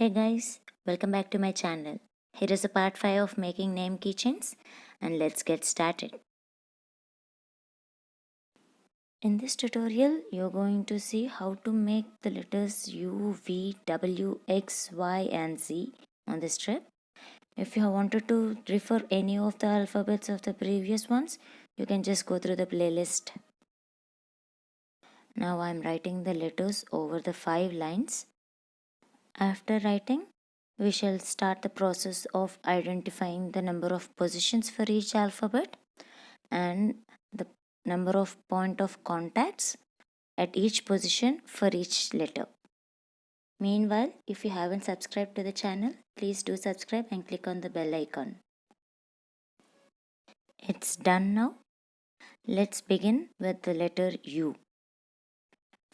Hey guys, welcome back to my channel. Here is a part 5 of making name keychains and let's get started. In this tutorial, you're going to see how to make the letters U, V, W, X, Y and Z on the strip. If you wanted to refer any of the alphabets of the previous ones, you can just go through the playlist. Now I'm writing the letters over the 5 lines. After writing, we shall start the process of identifying the number of positions for each alphabet and the number of point of contacts at each position for each letter. Meanwhile, if you haven't subscribed to the channel, please do subscribe and click on the bell icon. It's done now. Let's begin with the letter U.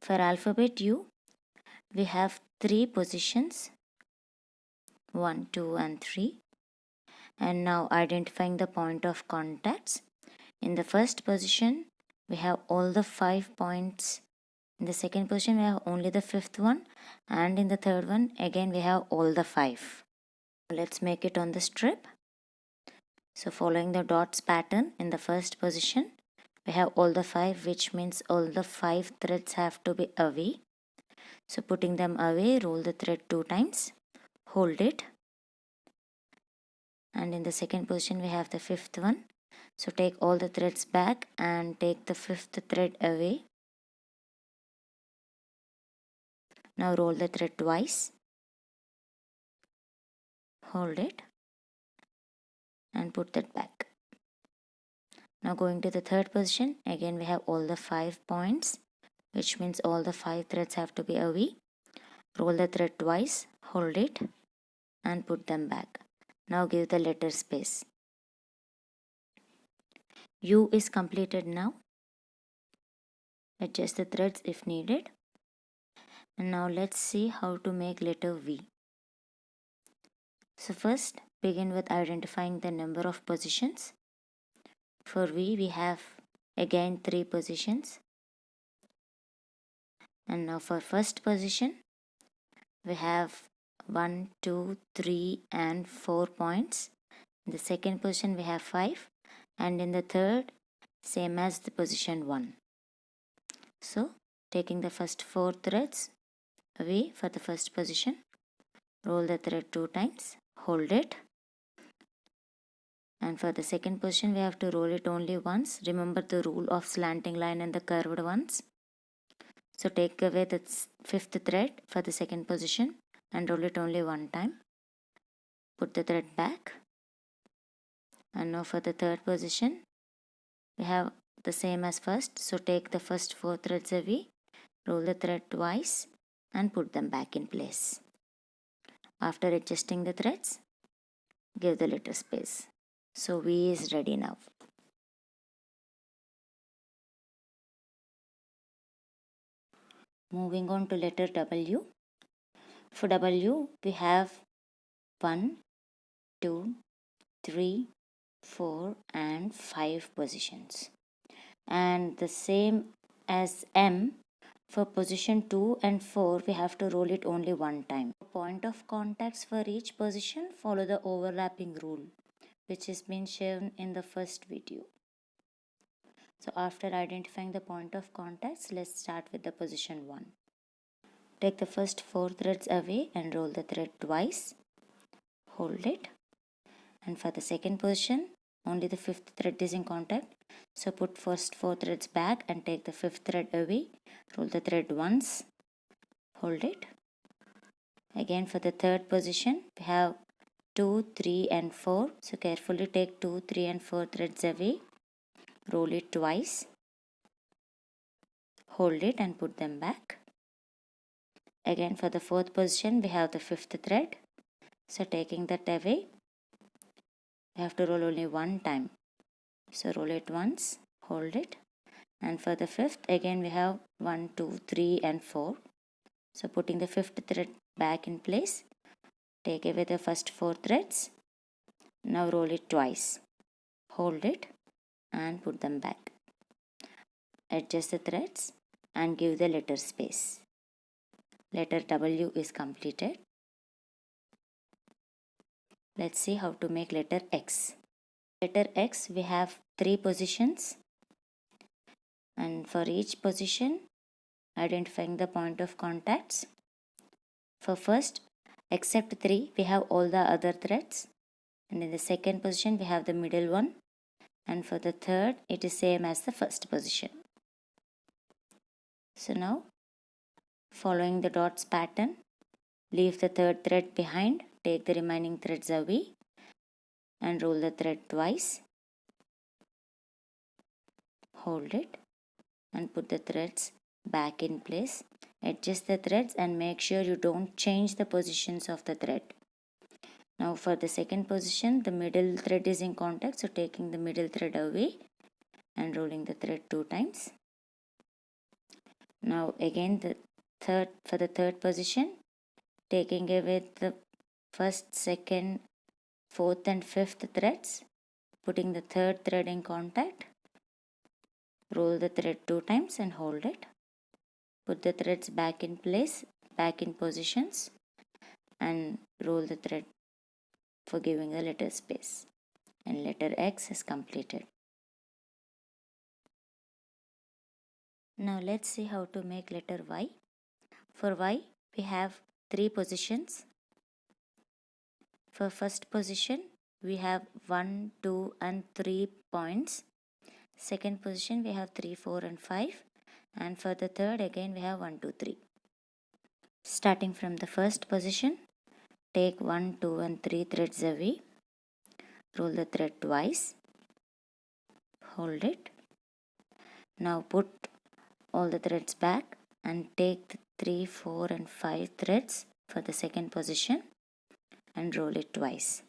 For alphabet U, we have 3 positions, 1, 2 and 3. And now identifying the point of contacts. In the first position, we have all the 5 points. In the second position, we have only the 5th one. And in the third one, again we have all the 5. Let's make it on the strip. So following the dots pattern, in the first position, we have all the 5, which means all the 5 threads have to be away. So putting them away, roll the thread 2 times, hold it. And in the second position, we have the 5th one. So take all the threads back and take the 5th thread away. Now roll the thread twice, hold it and put that back. Now going to the third position, again we have all the 5 points, which means all the 5 threads have to be away. Roll the thread twice, hold it and put them back. Now give the letter space. U is completed now. Adjust the threads if needed. And now let's see how to make letter V. So first begin with identifying the number of positions. For V we have again 3 positions. And now for first position we have 1, 2, 3 and 4 points. In the second position we have 5 and in the third same as the position 1. So taking the first 4 threads away for the first position, roll the thread 2 times, hold it. And for the second position we have to roll it only once. Remember the rule of slanting line and the curved ones. So take away the 5th thread for the second position and roll it only one time. Put the thread back. And now for the third position we have the same as first. So take the first 4 threads away, roll the thread twice and put them back in place. After adjusting the threads, give the letter space. So V is ready now. Moving on to letter W. For W, we have 1, 2, 3, 4 and 5 positions. And the same as M, for position 2 and 4, we have to roll it only one time. Point of contacts for each position follow the overlapping rule, which is been shown in the first video. So after identifying the point of contacts, let's start with the position 1. Take the first 4 threads away and roll the thread twice, hold it. And for the second position, only the 5th thread is in contact. So put first 4 threads back and take the 5th thread away, roll the thread once, hold it. Again for the third position, we have 2, 3 and 4. So carefully take 2, 3 and 4 threads away, roll it twice, hold it and put them back. Again for the fourth position, we have the 5th thread. So taking that away, we have to roll only one time. So roll it once, hold it. And for the 5th, again we have 1, 2, 3 and 4. So putting the 5th thread back in place, take away the first 4 threads. Now roll it twice, hold it and put them back. Adjust the threads and give the letter space. Letter W is completed. Let's see how to make letter X. Letter X, we have 3 positions, and for each position identifying the point of contacts. For first, except 3, we have all the other threads, and in the second position we have the middle one, and for the third it is same as the first position. So now, following the dots pattern, leave the third thread behind, take the remaining threads away and roll the thread twice, hold it and put the threads back in place. Adjust the threads and make sure you don't change the positions of the thread. Now for the second position, the middle thread is in contact, so taking the middle thread away and rolling the thread 2 times. Now again for the third position, taking away the first, second, fourth and fifth threads, putting the third thread in contact, roll the thread 2 times and hold it. Put the threads back in place, back in positions, and roll the thread for giving the letter space. And letter X is completed. Now let's see how to make letter Y. For Y, we have 3 positions. For first position, we have 1, 2 and 3 points. Second position, we have 3, 4 and 5. And for the third, again we have 1, 2, 3. Starting from the first position, take 1, 2 and 3 threads away. Roll the thread twice. Hold it. Now put all the threads back and take the 3, 4 and 5 threads for the second position and roll it twice.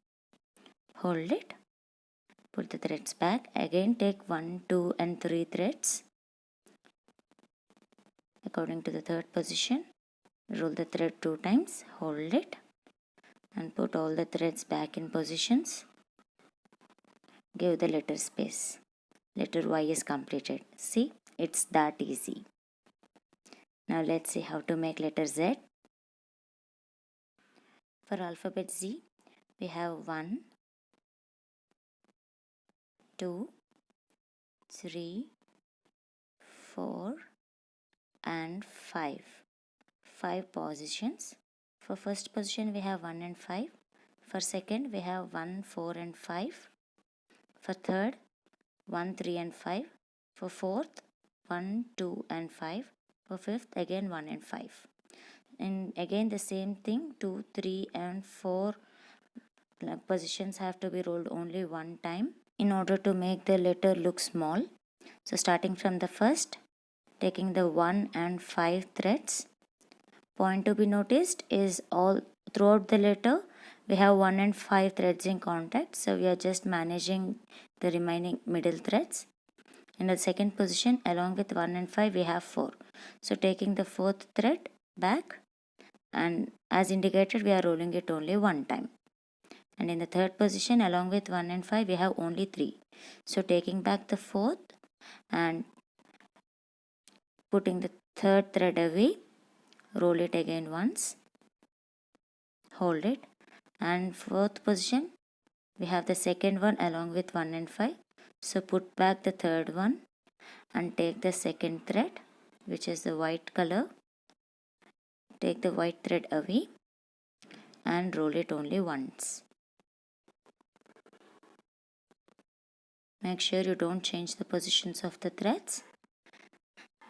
Hold it. Put the threads back. Again take 1, 2 and 3 threads according to the third position. Roll the thread 2 times. Hold it and put all the threads back in positions. Give the letter space. Letter Y is completed. See, it's that easy. Now let's see how to make letter Z. For alphabet Z, we have 1, 2, 3, 4 and 5. 5 positions. For first position we have 1 and 5. For second we have 1, 4 and 5. For third 1, 3 and 5. For fourth 1, 2 and 5. For fifth again 1 and 5. And again the same thing, 2, 3 and 4 positions have to be rolled only one time in order to make the letter look small. So starting from the first, taking the 1 and 5 threads. Point to be noticed is all throughout the letter we have 1 and 5 threads in contact, so we are just managing the remaining middle threads. In the second position, along with 1 and 5 we have 4, so taking the fourth thread back, and as indicated we are rolling it only one time. And in the third position, along with 1 and 5 we have only 3, so taking back the fourth and putting the third thread away, roll it again once, hold it, and fourth position we have the second one along with 1 and 5, so put back the third one and take the second thread, which is the white color. Take the white thread away and roll it only once. Make sure you don't change the positions of the threads.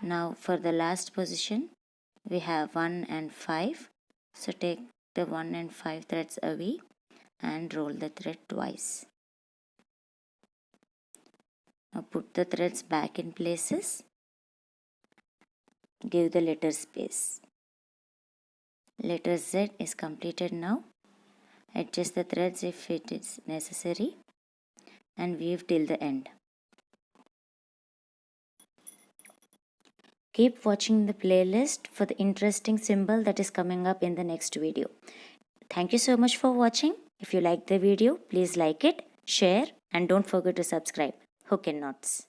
Now for the last position we have 1 and 5, so take the 1 and 5 threads away and roll the thread twice. Now put the threads back in places. Give the letter space. Letter Z is completed now. Adjust the threads if it is necessary and weave till the end. Keep watching the playlist for the interesting symbol that is coming up in the next video. Thank you so much for watching. If you like the video, please like it, share and don't forget to subscribe. Hook and knots.